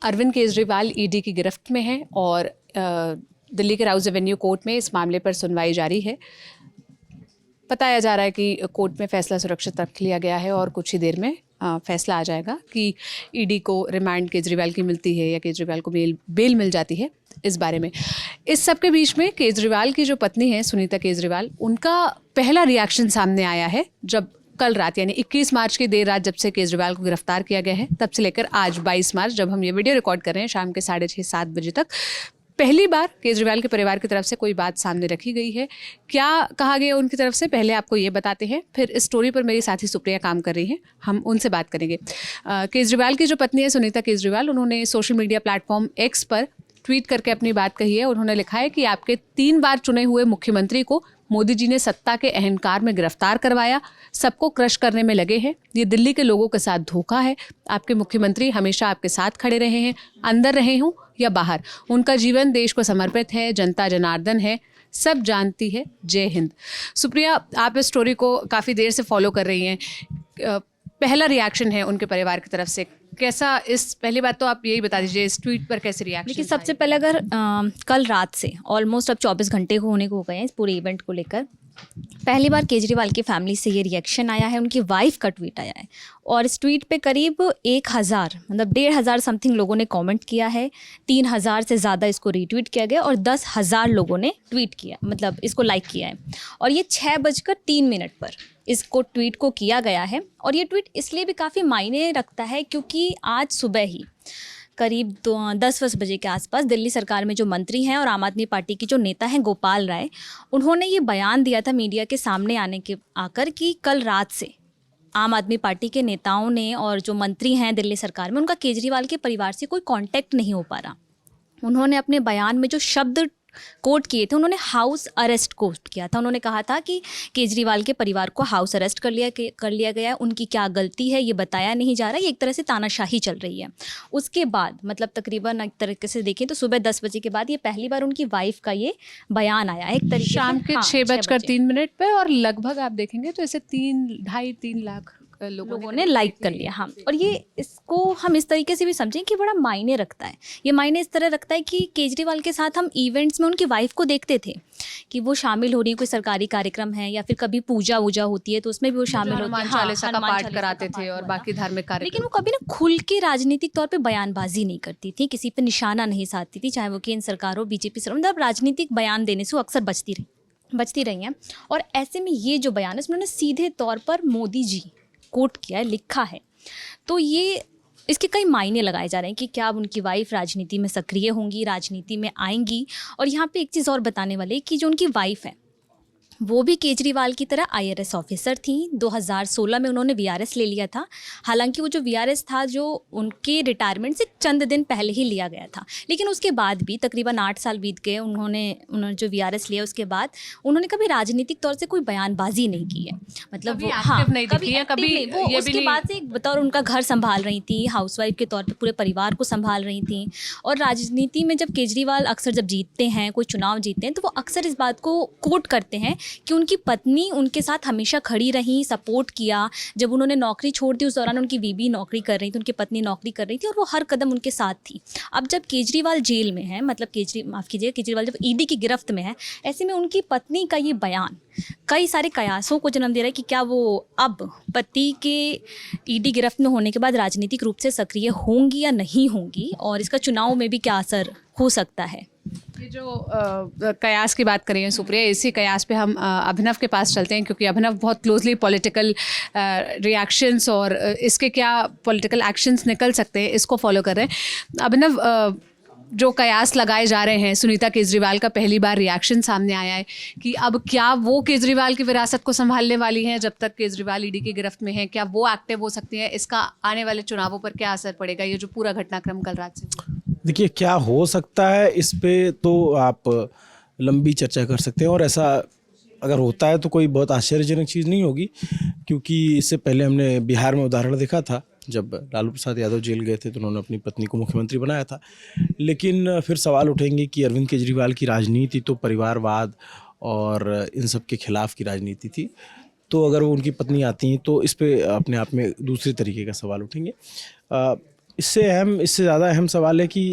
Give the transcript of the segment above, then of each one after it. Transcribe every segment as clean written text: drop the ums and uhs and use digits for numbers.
Arvind Kejriwal ED की गिरफ्त में हैं और दिल्ली के राउज एवेन्यू कोर्ट में इस मामले पर सुनवाई जारी है। बताया जा रहा है कि कोर्ट में फैसला सुरक्षित रख लिया गया है और कुछ ही देर में फैसला आ जाएगा कि ईडी को रिमांड केजरीवाल की मिलती है या केजरीवाल को बेल मिल जाती है। इस बारे में इस सब के बीच में केजरीवाल की जो पत्नी है सुनीता केजरीवाल, उनका पहला रिएक्शन सामने आया है जब कल रात यानी 21 मार्च की देर रात जब से केजरीवाल को गिरफ्तार किया गया है, तब से लेकर आज 22 मार्च जब हम ये वीडियो रिकॉर्ड कर रहे हैं शाम के 6:30-7 बजे तक पहली बार केजरीवाल के परिवार की तरफ से कोई बात सामने रखी गई है। क्या कहा गया उनकी तरफ से पहले आपको ये बताते हैं, फिर इस स्टोरी पर मेरी साथी सुप्रिया काम कर रही हैं, हम उनसे बात करेंगे। केजरीवाल की जो पत्नी है सुनीता केजरीवाल, उन्होंने सोशल मीडिया प्लेटफॉर्म एक्स पर ट्वीट करके अपनी बात कही है। उन्होंने लिखा है कि आपके 3 बार चुने हुए मुख्यमंत्री को मोदी जी ने सत्ता के अहंकार में गिरफ्तार करवाया, सबको क्रश करने में लगे हैं। ये दिल्ली के लोगों के साथ धोखा है। आपके मुख्यमंत्री हमेशा आपके साथ खड़े रहे हैं, अंदर रहे हों या बाहर। उनका जीवन देश को समर्पित है, जनता जनार्दन है, सब जानती है। जय हिंद। सुप्रिया, आप इस स्टोरी को काफ़ी देर से फॉलो कर रही हैं। पहला रिएक्शन है उनके परिवार की तरफ से कैसा? इस पहली बात तो आप यही बता दीजिए, इस ट्वीट पर कैसे रिएक्शन? देखिए, सबसे पहले अगर कल रात से ऑलमोस्ट अब 24 घंटे होने को हो गए हैं इस पूरे इवेंट को लेकर, पहली बार केजरीवाल की फैमिली से ये रिएक्शन आया है। उनकी वाइफ का ट्वीट आया है और इस ट्वीट पे करीब 1000 मतलब 1500 समथिंग लोगों ने कमेंट किया है। 3000 से ज़्यादा इसको रीट्वीट किया गया और 10,000 लोगों ने ट्वीट किया, मतलब इसको लाइक किया है। और ये 6:03 पर इसको ट्वीट को किया गया है। और ये ट्वीट इसलिए भी काफ़ी मायने रखता है क्योंकि आज सुबह ही करीब 10-10 बजे के आसपास दिल्ली सरकार में जो मंत्री हैं और आम आदमी पार्टी की जो नेता हैं गोपाल राय, उन्होंने ये बयान दिया था मीडिया के सामने आकर कि कल रात से आम आदमी पार्टी के नेताओं ने और जो मंत्री हैं दिल्ली सरकार में, उनका केजरीवाल के परिवार से कोई कांटेक्ट नहीं हो पा रहा। उन्होंने अपने बयान में जो शब्द कोट किए थे, उन्होंने हाउस अरेस्ट कोट किया था। उन्होंने कहा था कि केजरीवाल के परिवार को हाउस अरेस्ट कर लिया गया है, उनकी क्या गलती है ये बताया नहीं जा रहा, ये एक तरह से तानाशाही चल रही है। उसके बाद मतलब तकरीबन एक तरीके से देखें तो सुबह 10 बजे के बाद ये पहली बार उनकी वाइफ का ये बयान आया है एक तरीके शाम के 6:03 पे, और लगभग आप देखेंगे तो इसे 3-2.5-3 लाख लोगों ने लाइक कर लिया। हाँ, और ये इसको हम इस तरीके से भी समझें कि बड़ा मायने रखता है। ये मायने इस तरह रखता है कि केजरीवाल के साथ हम इवेंट्स में उनकी वाइफ को देखते थे कि वो शामिल हो रही है, कोई सरकारी कार्यक्रम है या फिर कभी पूजा वूजा होती है तो उसमें भी वो शामिल होते हैं, हनुमान चालीसा का पाठ कराते थे और बाकी धार्मिक कार्यक्रम। लेकिन वो कभी ना खुल के राजनीतिक तौर पे बयानबाजी नहीं करती थी, किसी पे निशाना नहीं साधती थी, चाहे वो केंद्र सरकार हो, बीजेपी सरकार, मतलब राजनीतिक बयान देने से वो अक्सर बचती रही हैं। और ऐसे में ये जो बयान है उन्होंने सीधे तौर पर मोदी जी कोट किया है, लिखा है। तो ये इसके कई मायने लगाए जा रहे हैं कि क्या अब उनकी वाइफ राजनीति में सक्रिय होंगी, राजनीति में आएंगी। और यहाँ पे एक चीज़ और बताने वाले कि जो उनकी वाइफ है वो भी केजरीवाल की तरह IRS ऑफिसर थी। 2016 में उन्होंने VRS ले लिया था। हालांकि वो जो VRS था जो उनके रिटायरमेंट से चंद दिन पहले ही लिया गया था, लेकिन उसके बाद भी तकरीबन 8 साल बीत गए। उन्होंने जो VRS लिया उसके बाद उन्होंने कभी राजनीतिक तौर से कोई बयानबाजी नहीं की है, मतलब वो हाँ कभी वो उसके बाद से एक बतौर उनका घर संभाल रही थी, हाउसवाइफ के तौर पर पूरे परिवार को संभाल रही थी। और राजनीति में जब केजरीवाल अक्सर जब जीतते हैं, कोई चुनाव जीतते हैं, तो वो अक्सर इस बात को कोट करते हैं कि उनकी पत्नी उनके साथ हमेशा खड़ी रही, सपोर्ट किया। जब उन्होंने नौकरी छोड़ दी उस दौरान उनकी बीबी नौकरी कर रही थी, उनकी पत्नी नौकरी कर रही थी और वो हर कदम उनके साथ थी। अब जब केजरीवाल जेल में है, मतलब केजरीवाल जब ईडी की गिरफ्त में है, ऐसे में उनकी पत्नी का ये बयान कई सारे कयासों को जन्म दे रहा है कि क्या वो अब पति के ईडी गिरफ्त में होने के बाद राजनीतिक रूप से सक्रिय होंगी या नहीं होंगी, और इसका चुनाव में भी क्या असर हो सकता है। ये जो कयास की बात करें सुप्रिया, इसी कयास पे हम अभिनव के पास चलते हैं क्योंकि अभिनव बहुत क्लोजली पॉलिटिकल रिएक्शंस और इसके क्या पॉलिटिकल एक्शंस निकल सकते हैं इसको फॉलो कर रहे हैं। अभिनव, जो कयास लगाए जा रहे हैं, सुनीता केजरीवाल का पहली बार रिएक्शन सामने आया है कि अब क्या वो केजरीवाल की विरासत को संभालने वाली हैं जब तक केजरीवाल ईडी की गिरफ्त में है? क्या वो एक्टिव हो सकती है? इसका आने वाले चुनावों पर क्या असर पड़ेगा? ये जो पूरा घटनाक्रम कल रात से, देखिए क्या हो सकता है इस पे तो आप लंबी चर्चा कर सकते हैं, और ऐसा अगर होता है तो कोई बहुत आश्चर्यजनक चीज़ नहीं होगी, क्योंकि इससे पहले हमने बिहार में उदाहरण देखा था जब लालू प्रसाद यादव जेल गए थे तो उन्होंने अपनी पत्नी को मुख्यमंत्री बनाया था। लेकिन फिर सवाल उठेंगे कि अरविंद केजरीवाल की राजनीति तो परिवारवाद और इन सब के खिलाफ की राजनीति थी, तो अगर वो उनकी पत्नी आती हैं तो इस पे अपने आप में दूसरे तरीके का सवाल उठेंगे। इससे ज़्यादा अहम सवाल है कि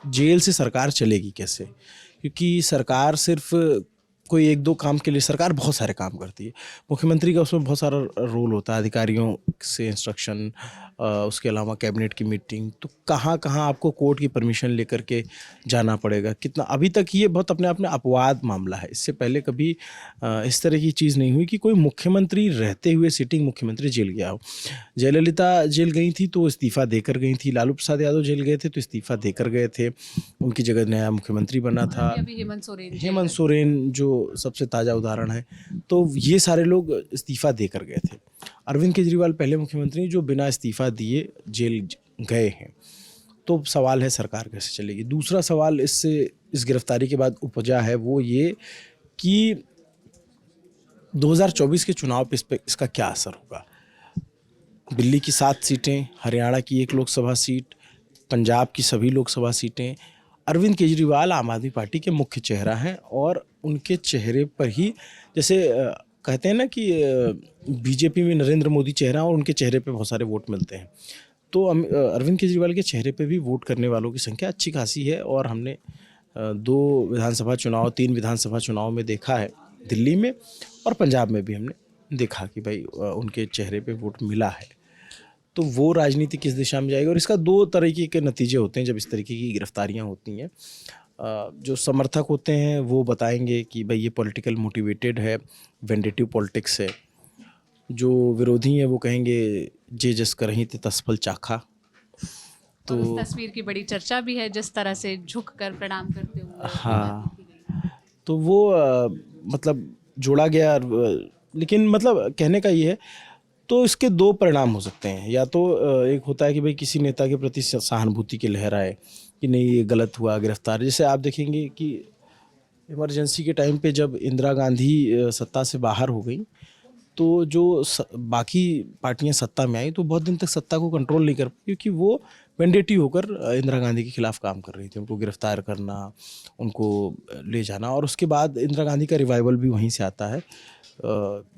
जेल से सरकार चलेगी कैसे, क्योंकि सरकार सिर्फ कोई एक दो काम के लिए, सरकार बहुत सारे काम करती है। मुख्यमंत्री का उसमें बहुत सारा रोल होता है, अधिकारियों से इंस्ट्रक्शन, उसके अलावा कैबिनेट की मीटिंग, तो कहाँ कहाँ आपको कोर्ट की परमिशन लेकर के जाना पड़ेगा, कितना। अभी तक ये बहुत अपने आप में अपवाद मामला है। इससे पहले कभी इस तरह की चीज़ नहीं हुई कि कोई मुख्यमंत्री रहते हुए सिटिंग मुख्यमंत्री जेल गया हो। जयललिता जेल गई थी तो इस्तीफ़ा देकर गई थी, लालू प्रसाद यादव जेल गए थे तो इस्तीफ़ा देकर गए थे, उनकी जगह नया मुख्यमंत्री बना था। अभी हेमंत सोरेन जो सबसे ताज़ा उदाहरण है, तो ये सारे लोग इस्तीफ़ा देकर गए थे। अरविंद केजरीवाल पहले मुख्यमंत्री जो बिना इस्तीफ़ा दिए जेल गए हैं। तो सवाल है सरकार कैसे चलेगी। दूसरा सवाल इस गिरफ्तारी के बाद उपजा है वो ये कि 2024 के चुनाव पे इसका क्या असर होगा। दिल्ली की 7 सीटें, हरियाणा की 1 लोकसभा सीट, पंजाब की सभी लोकसभा सीटें। अरविंद केजरीवाल आम आदमी पार्टी के मुख्य चेहरा हैं और उनके चेहरे पर ही, जैसे कहते हैं ना कि बीजेपी में नरेंद्र मोदी चेहरा और उनके चेहरे पे बहुत सारे वोट मिलते हैं, तो अरविंद केजरीवाल के चेहरे पे भी वोट करने वालों की संख्या अच्छी खासी है। और हमने 2 विधानसभा चुनाव, 3 विधानसभा चुनाव में देखा है, दिल्ली में और पंजाब में भी हमने देखा कि भाई उनके चेहरे पे वोट मिला है। तो वो राजनीति किस दिशा में जाएगी, और इसका 2 तरीके के नतीजे होते हैं जब इस तरीके की गिरफ्तारियां होती हैं। जो समर्थक होते हैं वो बताएंगे कि भाई ये पॉलिटिकल मोटिवेटेड है, वेंडेटिव पॉलिटिक्स है। जो विरोधी हैं वो कहेंगे जे जस करहीं ते तसफल चाखा। तो उस तस्वीर की बड़ी चर्चा भी है, जिस तरह से झुककर प्रणाम करते हुए। हाँ, तो वो मतलब जोड़ा गया, लेकिन मतलब कहने का ये है, तो इसके 2 परिणाम हो सकते हैं। या तो एक होता है कि भाई किसी नेता के प्रति सहानुभूति की लहर आए कि नहीं ये गलत हुआ, गिरफ्तार। जैसे आप देखेंगे कि इमरजेंसी के टाइम पे जब इंदिरा गांधी सत्ता से बाहर हो गई, तो जो बाकी पार्टियां सत्ता में आई तो बहुत दिन तक सत्ता को कंट्रोल नहीं कर पाई, क्योंकि वो वेंडेटिव होकर इंदिरा गांधी के खिलाफ काम कर रही थी। उनको गिरफ्तार करना, उनको ले जाना, और उसके बाद इंदिरा गांधी का रिवाइवल भी वहीं से आता है,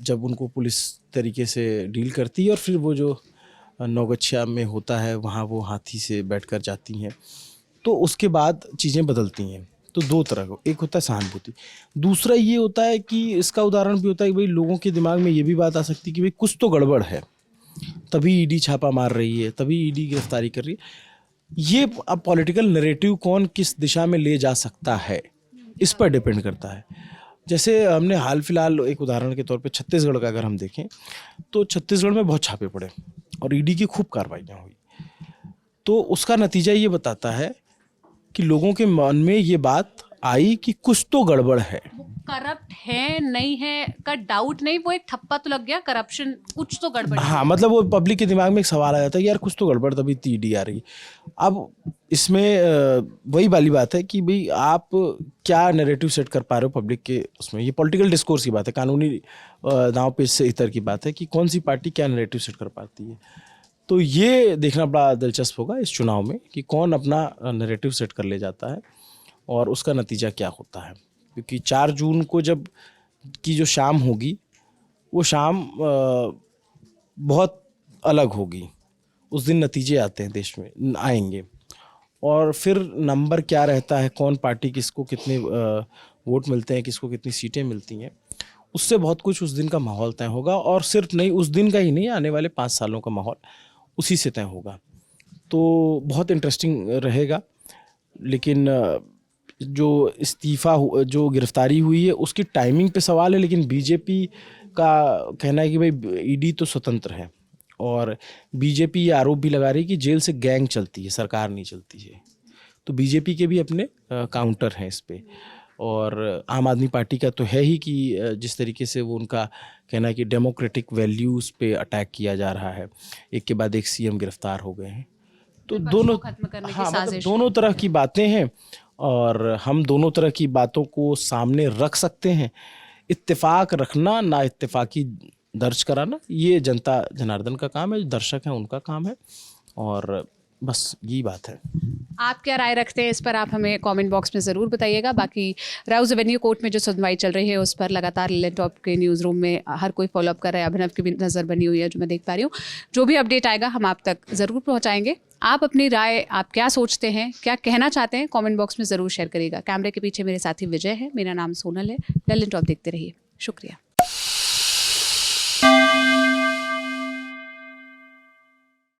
जब उनको पुलिस तरीके से डील करती है और फिर वो जो नौगछिया में होता है वहाँ वो हाथी से बैठकर जाती हैं, तो उसके बाद चीज़ें बदलती हैं। तो 2 तरह का, एक होता है सहानुभूति, दूसरा ये होता है कि इसका उदाहरण भी होता है कि भाई लोगों के दिमाग में ये भी बात आ सकती है कि भाई कुछ तो गड़बड़ है, तभी ईडी छापा मार रही है, तभी ईडी गिरफ्तारी कर रही है। ये अब पॉलिटिकल नैरेटिव कौन किस दिशा में ले जा सकता है, इस पर डिपेंड करता है। जैसे हमने हाल फिलहाल एक उदाहरण के तौर पे छत्तीसगढ़ का अगर हम देखें, तो छत्तीसगढ़ में बहुत छापे पड़े और ईडी की खूब कार्रवाइयाँ हुई। तो उसका नतीजा ये बताता है कि लोगों के मन में ये बात आई कि कुछ तो गड़बड़ है। करप्ट है नहीं है का डाउट नहीं, वो एक ठप्पा तो लग गया, करप्शन कुछ तो गड़बड़ है। हाँ, मतलब वो पब्लिक के दिमाग में एक सवाल आ जाता है कि यार कुछ तो गड़बड़, तभी ईडी आ रही। अब इसमें वही वाली बात है कि भाई आप क्या नैरेटिव सेट कर पा रहे हो पब्लिक के उसमें। ये पॉलिटिकल डिस्कोर्स की बात है, कानूनी दांव पेच से इतर की बात है कि कौन सी पार्टी क्या नैरेटिव सेट कर पाती है। तो ये देखना बड़ा दिलचस्प होगा इस चुनाव में कि कौन अपना नैरेटिव सेट कर ले जाता है और उसका नतीजा क्या होता है। क्योंकि 4 जून को जब की जो शाम होगी, वो शाम बहुत अलग होगी। उस दिन नतीजे आते हैं, देश में आएंगे, और फिर नंबर क्या रहता है, कौन पार्टी किसको कितने वोट मिलते हैं, किसको कितनी सीटें मिलती हैं, उससे बहुत कुछ उस दिन का माहौल तय होगा। और सिर्फ नहीं उस दिन का ही नहीं, आने वाले 5 सालों का माहौल उसी से तय होगा। तो बहुत इंटरेस्टिंग रहेगा। लेकिन जो जो गिरफ्तारी हुई है उसकी टाइमिंग पे सवाल है। लेकिन बीजेपी का कहना है कि भाई ईडी तो स्वतंत्र है, और बीजेपी ये आरोप भी लगा रही है कि जेल से गैंग चलती है, सरकार नहीं चलती है। तो बीजेपी के भी अपने काउंटर हैं इस पे, और आम आदमी पार्टी का तो है ही कि जिस तरीके से वो उनका कहना है कि डेमोक्रेटिक वैल्यूज़ पे अटैक किया जा रहा है, एक के बाद एक सीएम गिरफ्तार हो गए हैं। तो दोनों खत्म करने की हाँ, मतलब साजिश दोनों तरह की बातें हैं, और हम दोनों तरह की बातों को सामने रख सकते हैं। इत्तेफाक रखना, ना इत्तेफाकी दर्ज कराना, ये जनता जनार्दन का काम है, जो दर्शक हैं उनका काम है, और बस यही बात है। आप क्या राय रखते हैं इस पर, आप हमें कमेंट बॉक्स में ज़रूर बताइएगा। बाकी राउज़ एवेन्यू कोर्ट में जो सुनवाई चल रही है उस पर लगातार लेटेस्ट टॉप के न्यूज़ रूम में हर कोई फॉलोअप कर रहा है। अभिनव की भी नज़र बनी हुई है जो मैं देख पा रही हूँ। जो भी अपडेट आएगा हम आप तक ज़रूर पहुँचाएंगे। आप अपनी राय, आप क्या सोचते हैं, क्या कहना चाहते हैं, कमेंट बॉक्स में ज़रूर शेयर करिएगा। कैमरे के पीछे मेरे साथी विजय है, मेरा नाम सोनल है। ललित टॉप देखते रहिए। शुक्रिया।